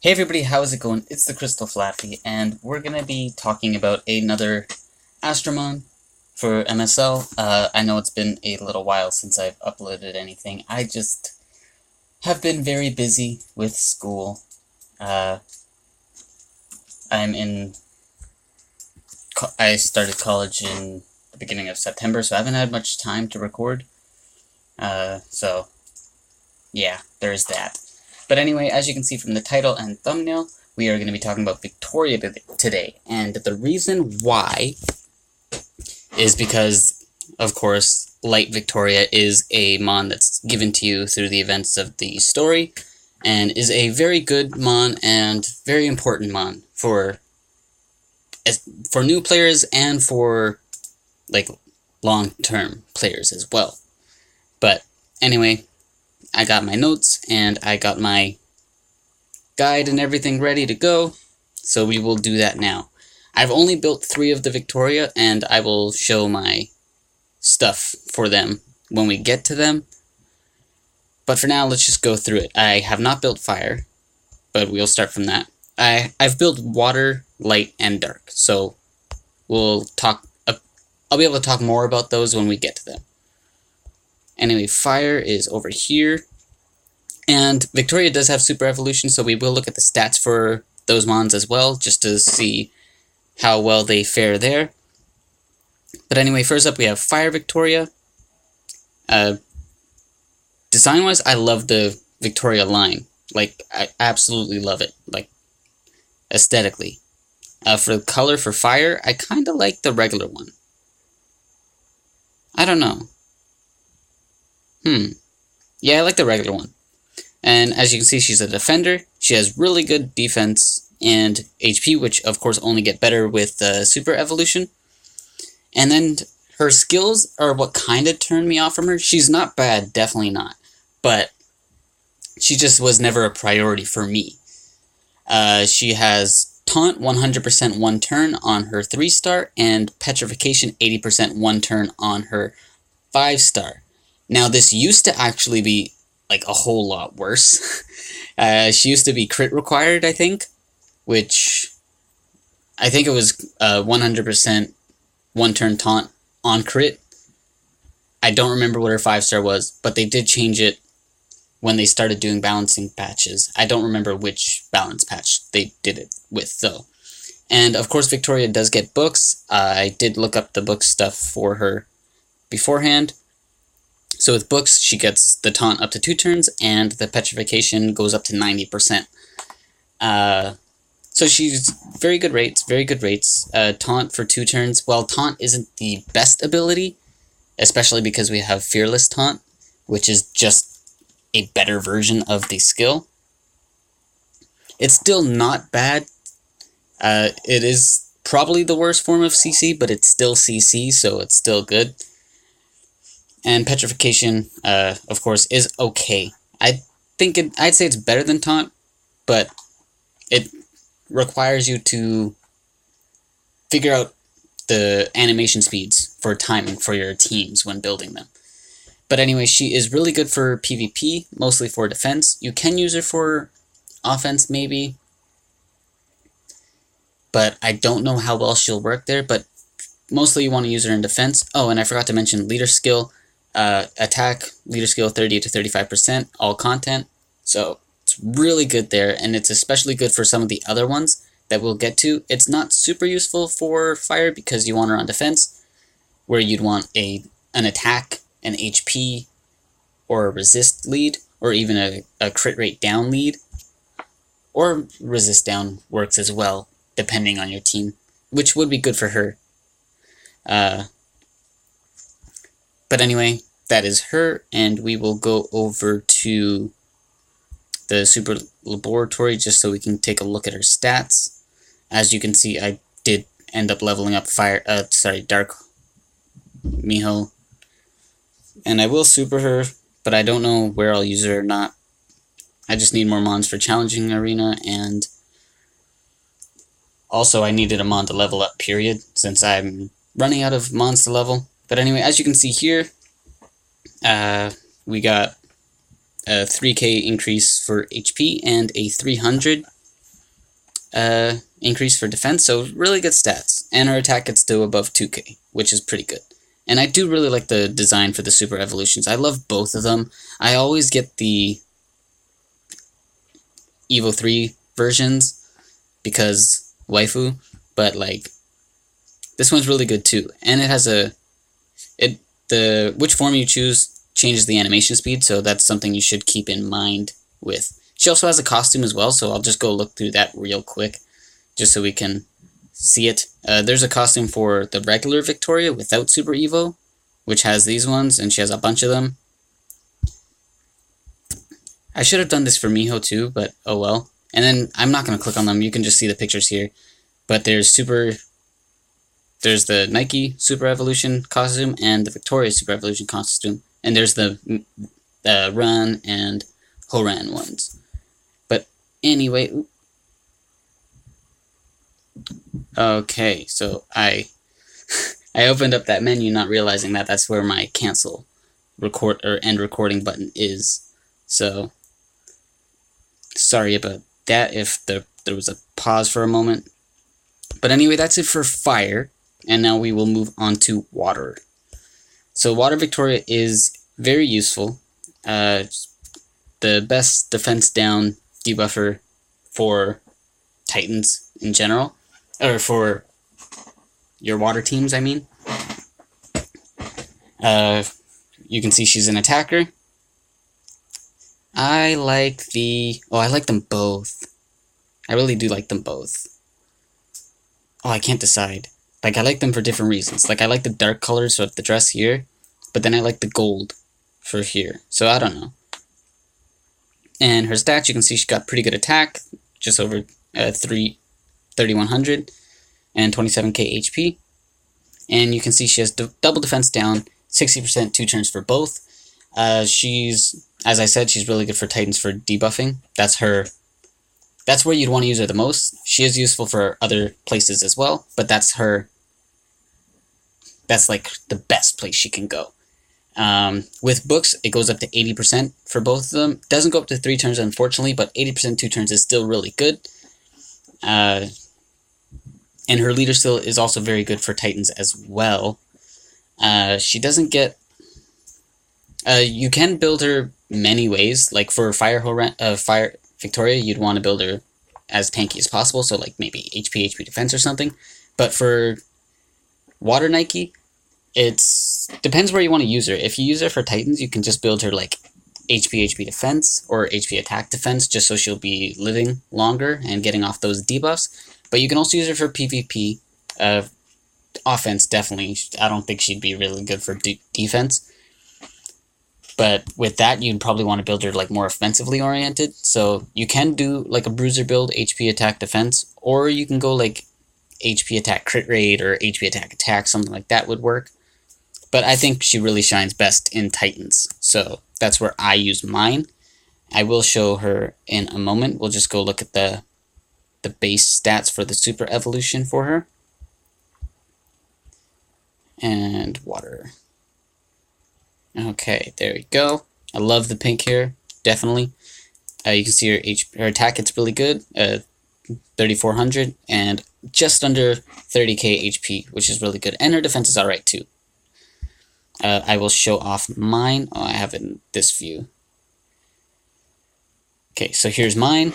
Hey everybody, how's it going? It's the Crystal Flappy, and we're gonna be talking about another Astromon for MSL. I know it's been a little while since I've uploaded anything. I just have been very busy with school. Uh, I started college in the beginning of September, so I haven't had much time to record. So yeah, there's that. But anyway, as you can see from the title and thumbnail, we are going to be talking about Victoria today. And the reason why is because, of course, Light Victoria is a mon that's given to you through the events of the story, and is a very good mon and very important mon for new players and for like long-term players as well. But anyway, I got my notes and I got my guide and everything ready to go, so we will do that now. I've only built 3 of the Victoria, and I will show my stuff for them when we get to them. But for now, let's just go through it. I have not built fire, but we'll start from that. I've built water, light, and dark, so we'll talk. I'll be able to talk more about those when we get to them. Anyway, fire is over here, and Victoria does have super evolution, so we will look at the stats for those mons as well, just to see how well they fare there. But anyway, first up we have Fire Victoria. Design-wise, I love the Victoria line. Like, I absolutely love it, like, aesthetically. For the color for fire, I kind of like the regular one. I don't know. Yeah, I like the regular one. And as you can see, she's a defender. She has really good defense and HP, which of course only get better with super evolution. And then her skills are what kind of turned me off from her. She's not bad, definitely not. But she just was never a priority for me. She has Taunt 100% 1 turn on her 3-star, and Petrification 80% 1 turn on her 5-star. Now, this used to actually be, like, a whole lot worse. She used to be crit required, I think, which I think it was 100% 1-turn taunt on crit. I don't remember what her 5-star was, but they did change it when they started doing balancing patches. I don't remember which balance patch they did it with, though. And, of course, Victoria does get books. I did look up the book stuff for her beforehand. So with books, she gets the taunt up to 2 turns, and the petrification goes up to 90%. So she's very good rates, taunt for 2 turns. Well, taunt isn't the best ability, especially because we have fearless taunt, which is just a better version of the skill. It's still not bad. It is probably the worst form of CC, but it's still CC, so it's still good. And petrification, of course, is okay. I'd say it's better than taunt, but it requires you to figure out the animation speeds for timing for your teams when building them. But anyway, she is really good for PvP, mostly for defense. You can use her for offense, maybe, but I don't know how well she'll work there, but mostly you want to use her in defense. Oh, and I forgot to mention leader skill. Attack, leader skill 30 to 35%, all content. So it's really good there, and it's especially good for some of the other ones that we'll get to. It's not super useful for fire because you want her on defense, where you'd want an attack, an HP, or a resist lead, or even a crit rate down lead. Or resist down works as well, depending on your team, which would be good for her. But anyway, that is her, and we will go over to the Super Laboratory just so we can take a look at her stats. As you can see, I did end up leveling up Dark Miho. And I will super her, but I don't know where I'll use her or not. I just need more mons for Challenging Arena, and also I needed a mon to level up, period, since I'm running out of mons to level. But anyway, as you can see here, we got a 3k increase for HP and a 300 increase for defense, so really good stats. And her attack gets to above 2k, which is pretty good. And I do really like the design for the super evolutions. I love both of them. I always get the Evo 3 versions because waifu, but like this one's really good too. And it has which form you choose changes the animation speed, so that's something you should keep in mind with. She also has a costume as well, so I'll just go look through that real quick just so we can see it. There's a costume for the regular Victoria without Super Evo, which has these ones, and she has a bunch of them. I should have done this for Miho too, but oh well. And then I'm not going to click on them, you can just see the pictures here. But there's the Nike Super Evolution costume and the Victoria Super Evolution costume. And there's the Ran and Horan ones. But anyway, okay, so I opened up that menu not realizing that that's where my cancel record or end recording button is. So sorry about that if there was a pause for a moment. But anyway, that's it for fire. And now we will move on to water. So Water Victoria is very useful. The best defense down debuffer for Titans in general. Or for your water teams, I mean. You can see she's an attacker. I like them both. I really do like them both. Oh, I can't decide. Like, I like them for different reasons. Like, I like the dark colors of the dress here, but then I like the gold for here. So, I don't know. And her stats, you can see she got pretty good attack, just over 3,100 and 27k HP. And you can see she has double defense down, 60% 2 turns for both. She's, as I said, she's really good for Titans for debuffing. That's where you'd want to use her the most. She is useful for other places as well, but that's like the best place she can go. With books, it goes up to 80% for both of them. Doesn't go up to 3 turns, unfortunately, but 80% 2 turns is still really good. And her leader skill is also very good for Titans as well. She doesn't get... you can build her many ways. Like for Fire Victoria, you'd want to build her as tanky as possible, so like maybe HP defense or something. But for Water Nike, it depends where you want to use her. If you use her for Titans, you can just build her like HP defense or HP attack defense, just so she'll be living longer and getting off those debuffs. But you can also use her for PvP. Offense, definitely. I don't think she'd be really good for defense. But with that, you'd probably want to build her like more offensively oriented. So you can do like a bruiser build, HP attack defense, or you can go like HP attack crit rate or HP attack, something like that would work. But I think she really shines best in Titans. So that's where I use mine. I will show her in a moment. We'll just go look at the base stats for the super evolution for her. And water. Okay, there we go. I love the pink here, definitely. You can see her attack, it's really good, 3,400 and just under 30k HP, which is really good. And her defense is alright too. I will show off mine. Oh, I have it in this view. Okay, so here's mine.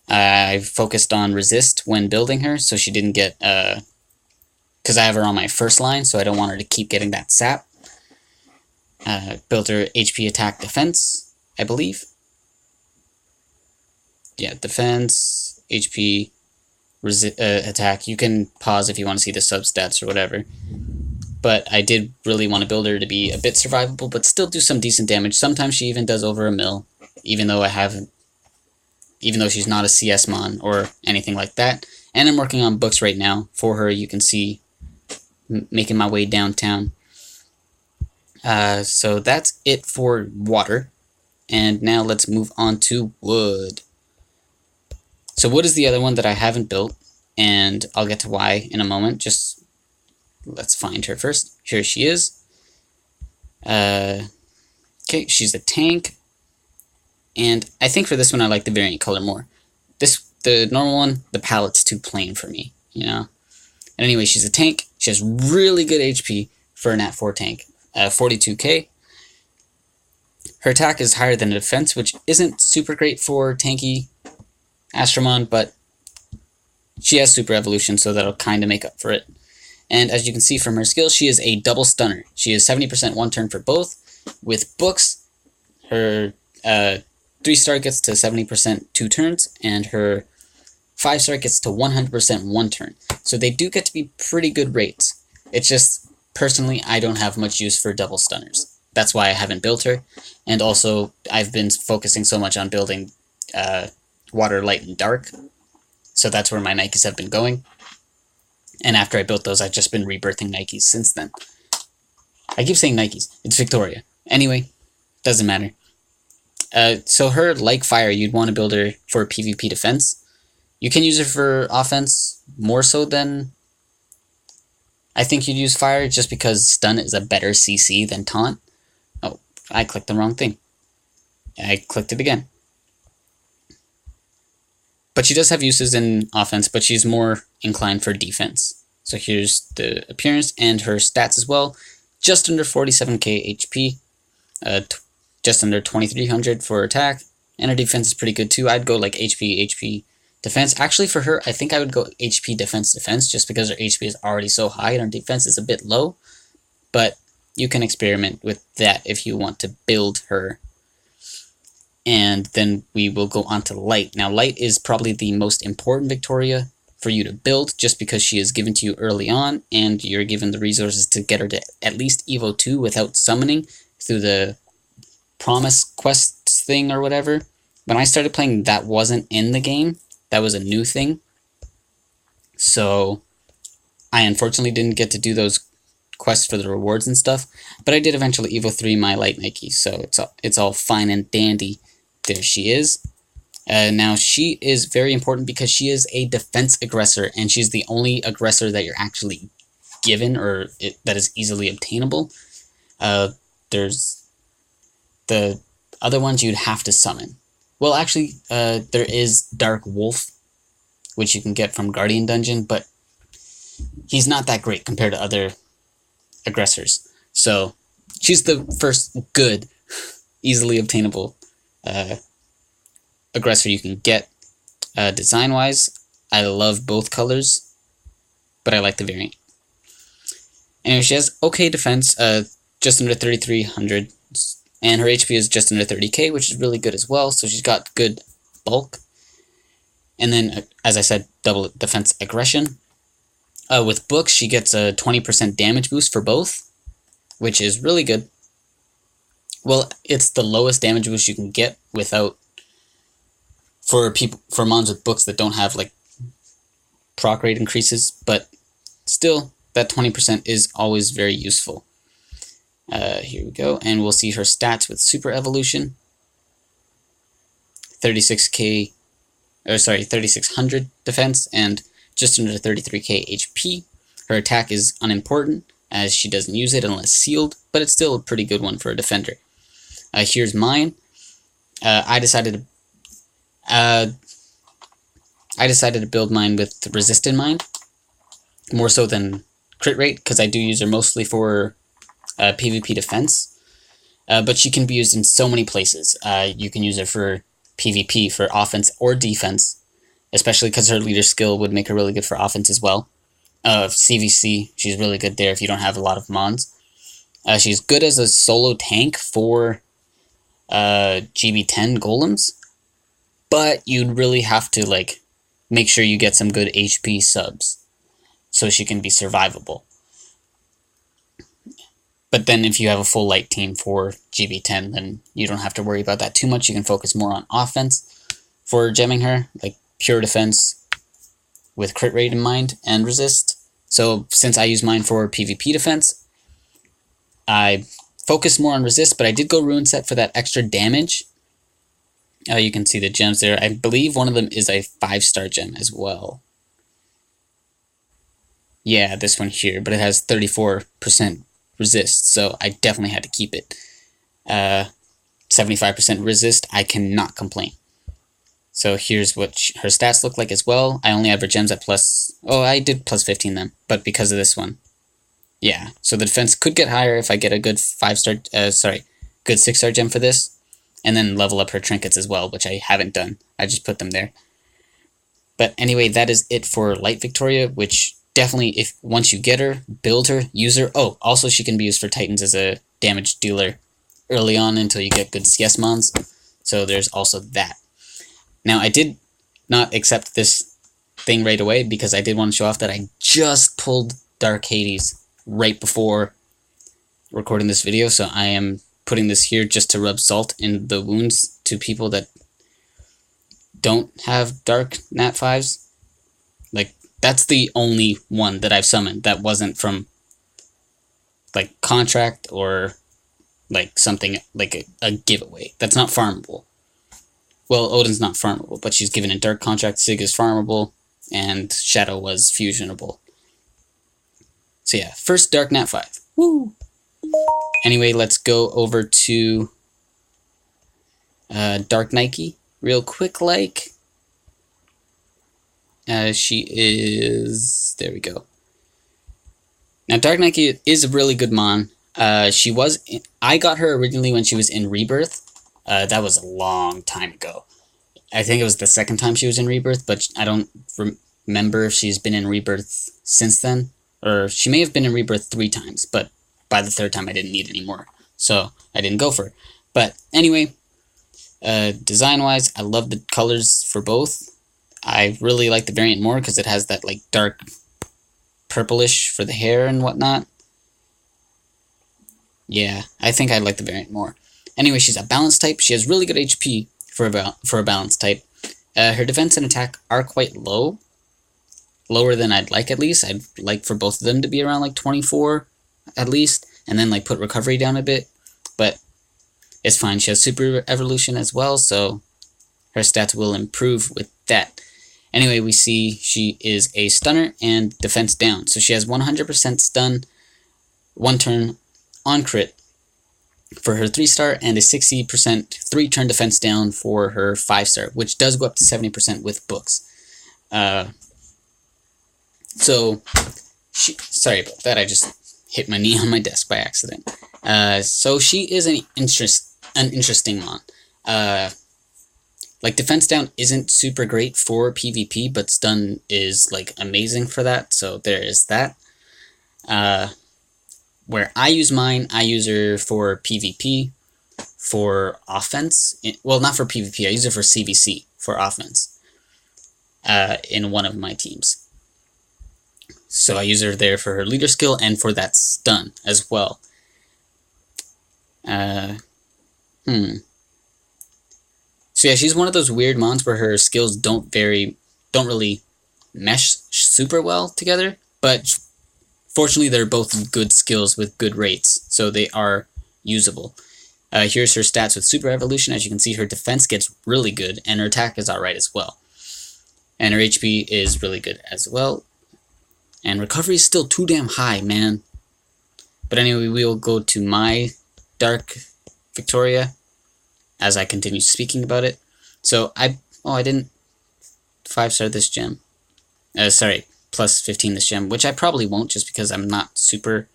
I focused on resist when building her, so she didn't get, because I have her on my first line, so I don't want her to keep getting that sap. Built her HP attack defense, I believe. Yeah, defense, HP, attack. You can pause if you want to see the substats or whatever. But I did really want to build her to be a bit survivable, but still do some decent damage. Sometimes she even does over a mil, even though she's not a CS mon or anything like that. And I'm working on books right now for her. You can see making my way downtown. So that's it for water. And now let's move on to wood. So wood is the other one that I haven't built, and I'll get to why in a moment. Just let's find her first. Here she is. Okay, she's a tank. And I think for this one I like the variant color more. This the normal one, the palette's too plain for me, you know? And anyway, she's a tank. She has really good HP for an at-4 tank. 42k. Her attack is higher than the defense, which isn't super great for tanky Astromon, but she has super evolution, so that'll kind of make up for it. And as you can see from her skill, she is a double stunner. She is 70% one turn for both. With books, her 3-star gets to 70% 2 turns, and her 5-star gets to 100% 1 turn. So they do get to be pretty good rates. It's just, personally, I don't have much use for double stunners. That's why I haven't built her. And also, I've been focusing so much on building Water, Light, and Dark. So that's where my Nikes have been going. And after I built those, I've just been rebirthing Nikes since then. I keep saying Nikes. It's Victoria. Anyway, doesn't matter. So her, like Fire, you'd want to build her for PvP defense. You can use her for offense more so than I think you'd use Fire, just because Stun is a better CC than Taunt. Oh, I clicked the wrong thing. I clicked it again. But she does have uses in offense, but she's more inclined for defense. So here's the appearance and her stats as well. Just under 47k HP, just under 2300 for attack, and her defense is pretty good too. I'd go like HP, defense. Actually, for her, I think I would go HP, defense, just because her HP is already so high and her defense is a bit low. But you can experiment with that if you want to build her. And then we will go on to Light. Now, Light is probably the most important Victoria for you to build, just because she is given to you early on, and you're given the resources to get her to at least Evo 2 without summoning through the Promise Quests thing or whatever. When I started playing, that wasn't in the game. That was a new thing. So I unfortunately didn't get to do those quests for the rewards and stuff, but I did eventually Evo 3 my Light Nike, so it's all fine and dandy. There she is. Now, she is very important because she is a defense aggressor, and she's the only aggressor that you're actually given, or that is easily obtainable. There's the other ones you'd have to summon. Well, actually, there is Dark Wolf, which you can get from Guardian Dungeon, but he's not that great compared to other aggressors. So, she's the first good, easily obtainable aggressor you can get. Design-wise, I love both colors, but I like the variant. Anyway, she has okay defense, just under 3,300, and her HP is just under 30k, which is really good as well, so she's got good bulk. And then, as I said, double defense aggression. With books, she gets a 20% damage boost for both, which is really good. Well, it's the lowest damage boost you can get without, for mons with books that don't have like proc rate increases, but still, that 20% is always very useful. Here we go, and we'll see her stats with super evolution. 3600 defense and just under 33k HP. Her attack is unimportant, as she doesn't use it unless sealed, but it's still a pretty good one for a defender. Here's mine. I decided to build mine with resist in mind, more so than crit rate, because I do use her mostly for PvP defense. But she can be used in so many places. You can use her for PvP, for offense or defense, especially because her leader skill would make her really good for offense as well. CVC, she's really good there if you don't have a lot of mons. She's good as a solo tank for GB10 golems, but you'd really have to like make sure you get some good HP subs so she can be survivable. But then if you have a full light team for GB10, then you don't have to worry about that too much. You can focus more on offense for gemming her, like pure defense with crit rate in mind and resist. So since I use mine for PvP defense, I focus more on resist, but I did go rune set for that extra damage. You can see the gems there. I believe one of them is a 5-star gem as well. Yeah, this one here, but it has 34% resist, so I definitely had to keep it. 75% resist, I cannot complain. So here's what her stats look like as well. I only have her gems at plus... Oh, I did plus 15 then, but because of this one. Yeah, so the defense could get higher if I get a good 5-star... good 6-star gem for this. And then level up her trinkets as well, which I haven't done. I just put them there. But anyway, that is it for Light Victoria, which definitely, if once you get her, build her, use her. Oh, also she can be used for Titans as a damage dealer early on until you get good CS mons. So there's also that. Now, I did not accept this thing right away because I did want to show off that I just pulled Dark Hades right before recording this video. So I am putting this here just to rub salt in the wounds to people that don't have Dark Nat 5s. Like, that's the only one that I've summoned that wasn't from, like, contract or, like, something, like a giveaway. That's not farmable. Well, Odin's not farmable, but she's given a Dark contract, Sig is farmable, and Shadow was fusionable. So yeah, first Dark Nat 5. Woo! Anyway, let's go over to Dark Nike real quick, like. She is... There we go. Now, Dark Nike is a really good mon. She was... I got her originally when she was in Rebirth. That was a long time ago. I think it was the second time she was in Rebirth, but I don't remember if she's been in Rebirth since then. Or she may have been in Rebirth 3 times, but by the 3rd time I didn't need any more. So I didn't go for her. But anyway, design-wise, I love the colors for both. I really like the variant more because it has that like dark purplish for the hair and whatnot. Yeah, I think I like the variant more. Anyway, she's a balanced type. She has really good HP for a balanced type. Her defense and attack are quite low. Lower than I'd like, at least. I'd like for both of them to be around like 24 at least. And then like put recovery down a bit. But it's fine. She has super evolution as well, so her stats will improve with that. Anyway, we see she is a stunner and defense down. So she has 100% stun, 1 turn on crit for her 3-star, and a 60% 3-turn defense down for her 5-star, which does go up to 70% with books. So, sorry about that, I just hit my knee on my desk by accident. So she is an interesting mon. Like, defense down isn't super great for PvP, but stun is, like, amazing for that, so there is that. Where I use mine, I use her for PvP, for offense. Well, not for PvP, I use her for CVC, for offense, in one of my teams. So I use her there for her leader skill and for that stun as well. So yeah, she's one of those weird mons where her skills don't really mesh super well together, but fortunately they're both good skills with good rates, so they are usable. Here's her stats with super evolution. As you can see, her defense gets really good, and her attack is alright as well. And her HP is really good as well. And recovery is still too damn high, man. But anyway, we will go to my Dark Victoria as I continue speaking about it. So I didn't 5-star this gem. Sorry, plus 15 this gem, which I probably won't just because I'm not super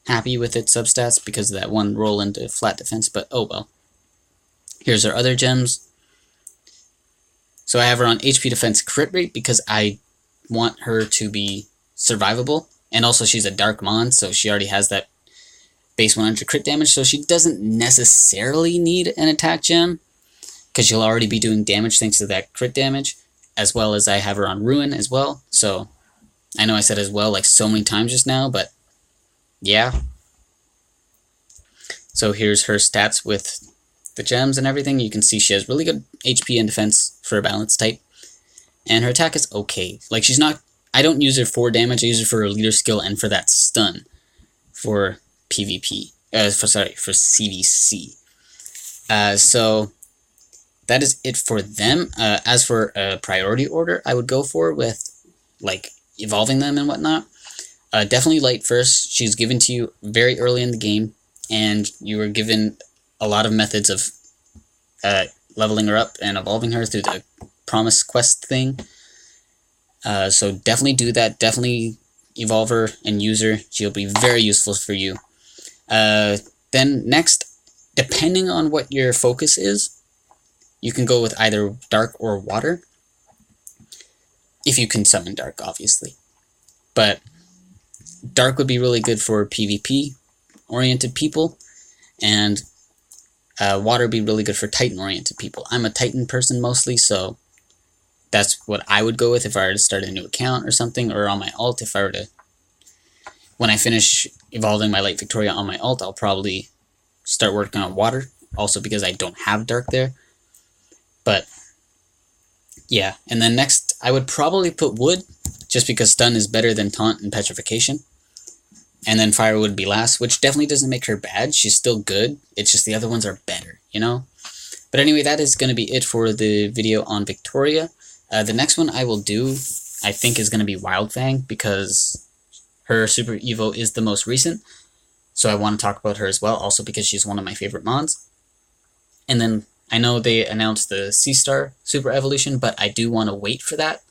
happy with its substats because of that one roll into flat defense, but oh well. Here's our other gems. So I have her on HP defense crit rate because I want her to be survivable, and also she's a dark mon, so she already has that base 100 crit damage, so she doesn't necessarily need an attack gem because she'll already be doing damage thanks to that crit damage, as well as I have her on Ruin as well. So I know I said as well like so many times just now, but yeah. So here's her stats with the gems and everything. You can see she has really good HP and defense for a balanced type, and her attack is okay. Like, she's not, I don't use her for damage, I use her for her leader skill and for that stun for PvP, for CVC. So that is it for them. As for a priority order, I would go for with like evolving them and whatnot. Definitely Light first. She's given to you very early in the game, and you were given a lot of methods of leveling her up and evolving her through the promise quest thing. So definitely do that. Definitely evolve her and use her. She'll be very useful for you. Then next, depending on what your focus is, you can go with either dark or water. If you can summon dark, obviously. But dark would be really good for PvP oriented people, and water would be really good for Titan oriented people. I'm a Titan person mostly, so that's what I would go with if I were to start a new account or something, or on my alt if I were to... When I finish evolving my Light Victoria on my alt, I'll probably start working on water, also because I don't have dark there. But yeah, and then next I would probably put wood, just because stun is better than taunt and petrification. And then fire would be last, which definitely doesn't make her bad. She's still good. It's just the other ones are better, you know? But anyway, that is going to be it for the video on Victoria. The next one I will do, I think, is going to be Wildfang, because her Super Evo is the most recent. So I want to talk about her as well, also because she's one of my favorite mons. And then I know they announced the C-Star Super Evolution, but I do want to wait for that,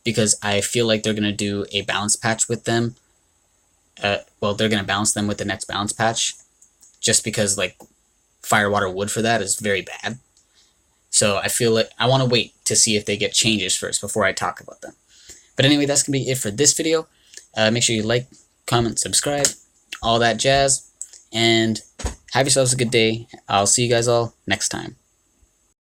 because I feel like they're going to do a balance patch with them. Well, they're going to balance them with the next balance patch, just because, like, fire, water, wood for that is very bad. So I feel like I want to wait to see if they get changes first before I talk about them. But anyway, that's going to be it for this video. Make sure you like, comment, subscribe, all that jazz, and have yourselves a good day. I'll see you guys all next time.